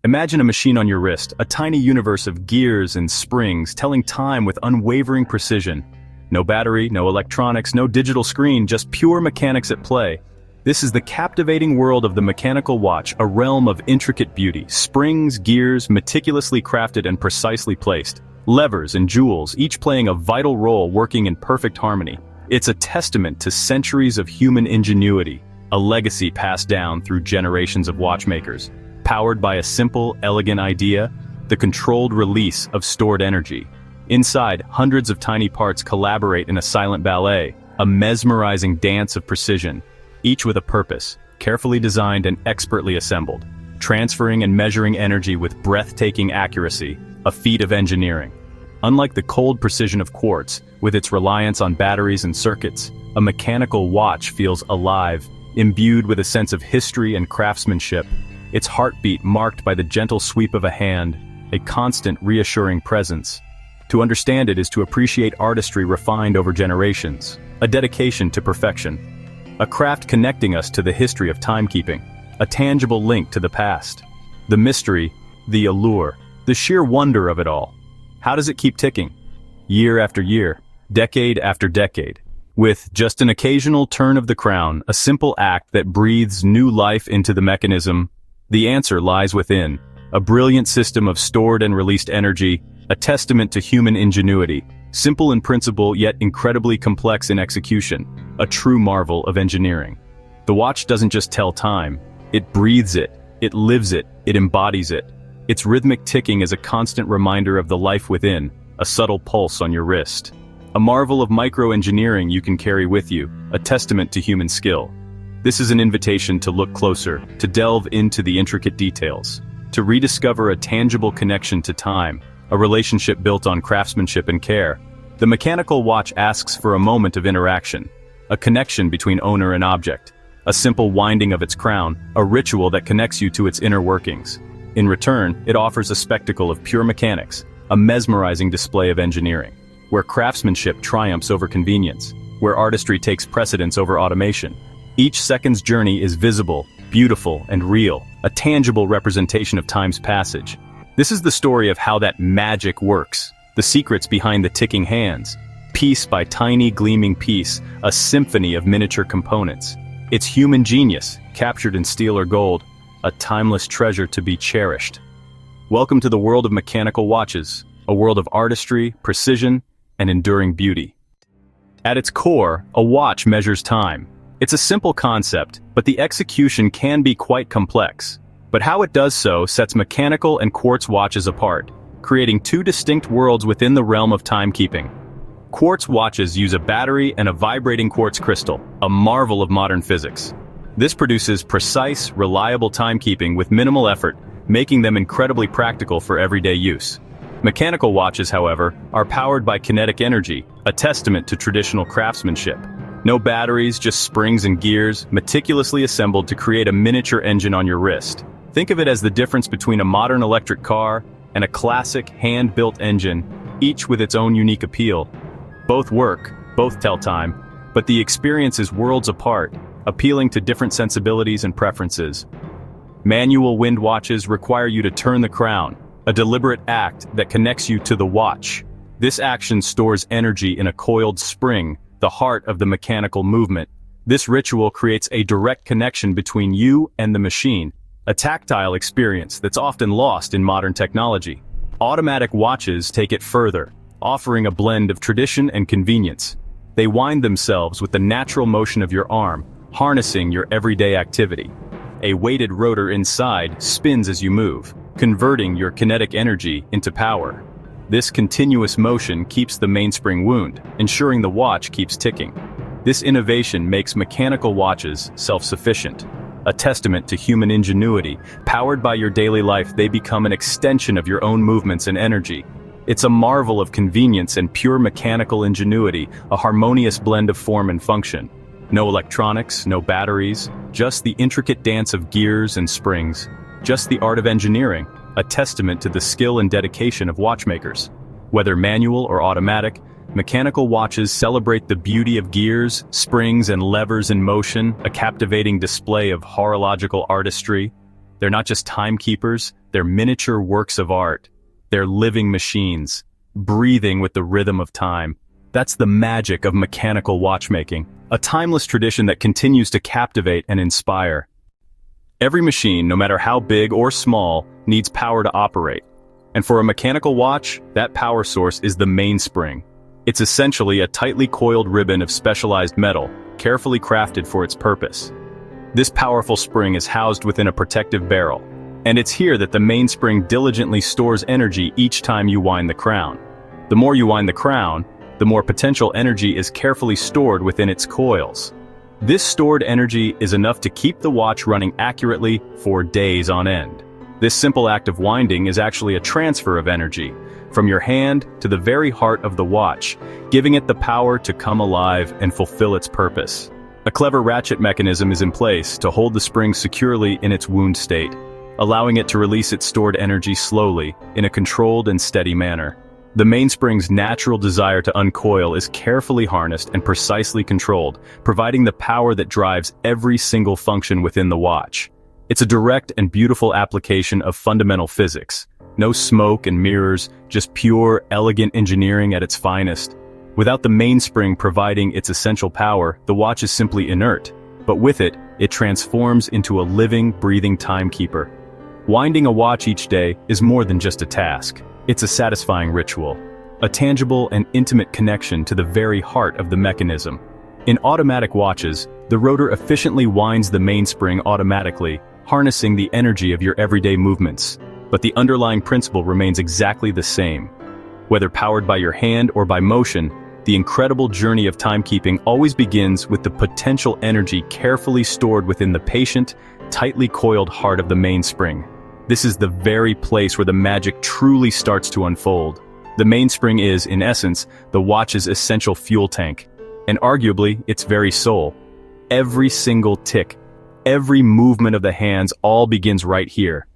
Imagine a machine on your wrist, a tiny universe of gears and springs telling time with unwavering precision. No battery, no electronics, no digital screen, just pure mechanics at play. This is the captivating world of the mechanical watch, a realm of intricate beauty. Springs, gears, meticulously crafted and precisely placed. Levers and jewels, each playing a vital role working in perfect harmony. It's a testament to centuries of human ingenuity, a legacy passed down through generations of watchmakers. Powered by a simple, elegant idea, the controlled release of stored energy. Inside, hundreds of tiny parts collaborate in a silent ballet, a mesmerizing dance of precision, each with a purpose, carefully designed and expertly assembled, transferring and measuring energy with breathtaking accuracy, a feat of engineering. Unlike the cold precision of quartz, with its reliance on batteries and circuits, a mechanical watch feels alive, imbued with a sense of history and craftsmanship, its heartbeat marked by the gentle sweep of a hand, a constant reassuring presence. To understand it is to appreciate artistry refined over generations, a dedication to perfection. A craft connecting us to the history of timekeeping, a tangible link to the past. The mystery, the allure, the sheer wonder of it all. How does it keep ticking? Year after year, decade after decade. With just an occasional turn of the crown, a simple act that breathes new life into the mechanism, the answer lies within. A brilliant system of stored and released energy, a testament to human ingenuity, simple in principle yet incredibly complex in execution, a true marvel of engineering. The watch doesn't just tell time, it breathes it, it lives it, it embodies it. Its rhythmic ticking is a constant reminder of the life within, a subtle pulse on your wrist. A marvel of micro-engineering you can carry with you, a testament to human skill. This is an invitation to look closer, to delve into the intricate details, to rediscover a tangible connection to time, a relationship built on craftsmanship and care. The mechanical watch asks for a moment of interaction, a connection between owner and object, a simple winding of its crown, a ritual that connects you to its inner workings. In return, it offers a spectacle of pure mechanics, a mesmerizing display of engineering, where craftsmanship triumphs over convenience, where artistry takes precedence over automation. Each second's journey is visible, beautiful, and real, a tangible representation of time's passage. This is the story of how that magic works, the secrets behind the ticking hands, piece by tiny gleaming piece, a symphony of miniature components. It's human genius, captured in steel or gold, a timeless treasure to be cherished. Welcome to the world of mechanical watches, a world of artistry, precision, and enduring beauty. At its core, a watch measures time. It's a simple concept, but the execution can be quite complex. But how it does so sets mechanical and quartz watches apart, creating two distinct worlds within the realm of timekeeping. Quartz watches use a battery and a vibrating quartz crystal, a marvel of modern physics. This produces precise, reliable timekeeping with minimal effort, making them incredibly practical for everyday use. Mechanical watches, however, are powered by kinetic energy, a testament to traditional craftsmanship. No batteries, just springs and gears, meticulously assembled to create a miniature engine on your wrist. Think of it as the difference between a modern electric car and a classic, hand-built engine, each with its own unique appeal. Both work, both tell time, but the experience is worlds apart, appealing to different sensibilities and preferences. Manual wind watches require you to turn the crown, a deliberate act that connects you to the watch. This action stores energy in a coiled spring, the heart of the mechanical movement. This ritual creates a direct connection between you and the machine, a tactile experience that's often lost in modern technology. Automatic watches take it further, offering a blend of tradition and convenience. They wind themselves with the natural motion of your arm, harnessing your everyday activity. A weighted rotor inside spins as you move, converting your kinetic energy into power. This continuous motion keeps the mainspring wound, ensuring the watch keeps ticking. This innovation makes mechanical watches self-sufficient, a testament to human ingenuity. Powered by your daily life, they become an extension of your own movements and energy. It's a marvel of convenience and pure mechanical ingenuity, a harmonious blend of form and function. No electronics, no batteries, just the intricate dance of gears and springs. Just the art of engineering, a testament to the skill and dedication of watchmakers. Whether manual or automatic, mechanical watches celebrate the beauty of gears, springs, and levers in motion, a captivating display of horological artistry. They're not just timekeepers, they're miniature works of art. They're living machines, breathing with the rhythm of time. That's the magic of mechanical watchmaking, a timeless tradition that continues to captivate and inspire. Every machine, no matter how big or small, needs power to operate. And for a mechanical watch, that power source is the mainspring. It's essentially a tightly coiled ribbon of specialized metal, carefully crafted for its purpose. This powerful spring is housed within a protective barrel, and it's here that the mainspring diligently stores energy each time you wind the crown. The more you wind the crown, the more potential energy is carefully stored within its coils. This stored energy is enough to keep the watch running accurately for days on end. This simple act of winding is actually a transfer of energy from your hand to the very heart of the watch, giving it the power to come alive and fulfill its purpose. A clever ratchet mechanism is in place to hold the spring securely in its wound state, allowing it to release its stored energy slowly, in a controlled and steady manner. The mainspring's natural desire to uncoil is carefully harnessed and precisely controlled, providing the power that drives every single function within the watch. It's a direct and beautiful application of fundamental physics. No smoke and mirrors, just pure, elegant engineering at its finest. Without the mainspring providing its essential power, the watch is simply inert. But with it, it transforms into a living, breathing timekeeper. Winding a watch each day is more than just a task. It's a satisfying ritual, a tangible and intimate connection to the very heart of the mechanism. In automatic watches, the rotor efficiently winds the mainspring automatically, harnessing the energy of your everyday movements. But the underlying principle remains exactly the same. Whether powered by your hand or by motion, the incredible journey of timekeeping always begins with the potential energy carefully stored within the patient, tightly coiled heart of the mainspring. This is the very place where the magic truly starts to unfold. The mainspring is, in essence, the watch's essential fuel tank, and arguably its very soul. Every single tick, every movement of the hands all begins right here.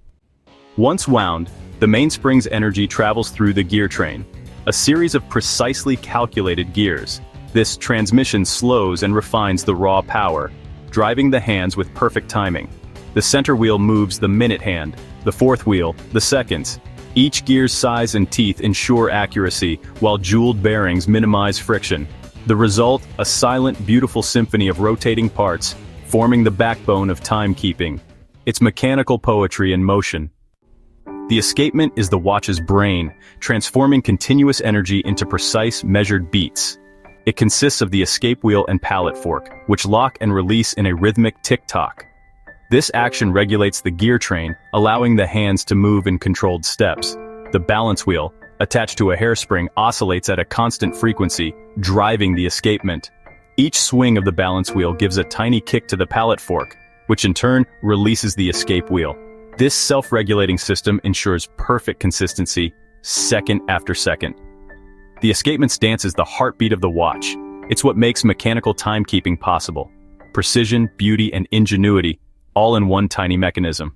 Once wound, the mainspring's energy travels through the gear train, a series of precisely calculated gears. This transmission slows and refines the raw power, driving the hands with perfect timing. The center wheel moves the minute hand, the fourth wheel, the seconds. Each gear's size and teeth ensure accuracy, while jeweled bearings minimize friction. The result, a silent, beautiful symphony of rotating parts, forming the backbone of timekeeping. It's mechanical poetry in motion. The escapement is the watch's brain, transforming continuous energy into precise, measured beats. It consists of the escape wheel and pallet fork, which lock and release in a rhythmic tick-tock. This action regulates the gear train, allowing the hands to move in controlled steps. The balance wheel, attached to a hairspring, oscillates at a constant frequency, driving the escapement. Each swing of the balance wheel gives a tiny kick to the pallet fork, which in turn releases the escape wheel. This self-regulating system ensures perfect consistency, second after second. The escapement stance is the heartbeat of the watch. It's what makes mechanical timekeeping possible. Precision, beauty, and ingenuity, all in one tiny mechanism.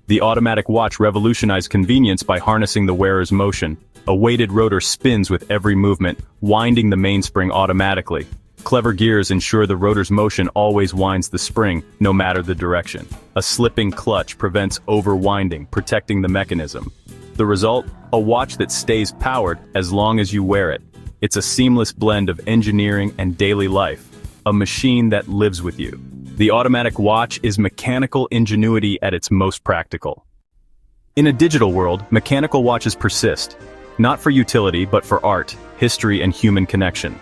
The automatic watch revolutionized convenience by harnessing the wearer's motion. A weighted rotor spins with every movement, winding the mainspring automatically. Clever gears ensure the rotor's motion always winds the spring, no matter the direction. A slipping clutch prevents overwinding, protecting the mechanism. The result? A watch that stays powered as long as you wear it. It's a seamless blend of engineering and daily life. A machine that lives with you. The automatic watch is mechanical ingenuity at its most practical. In a digital world, mechanical watches persist, not for utility but for art, history, and human connection.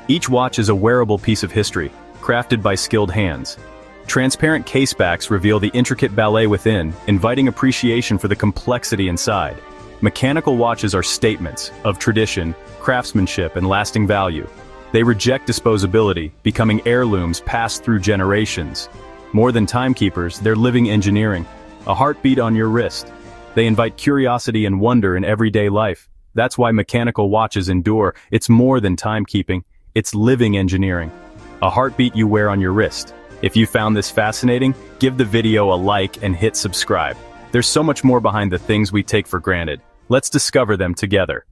Each watch is a wearable piece of history, crafted by skilled hands. Transparent casebacks reveal the intricate ballet within, inviting appreciation for the complexity inside. Mechanical watches are statements of tradition, craftsmanship, and lasting value. They reject disposability, becoming heirlooms passed through generations. More than timekeepers, they're living engineering, a heartbeat on your wrist. They invite curiosity and wonder in everyday life. That's why mechanical watches endure. It's more than timekeeping, it's living engineering. A heartbeat you wear on your wrist. If you found this fascinating, give the video a like and hit subscribe. There's so much more behind the things we take for granted. Let's discover them together.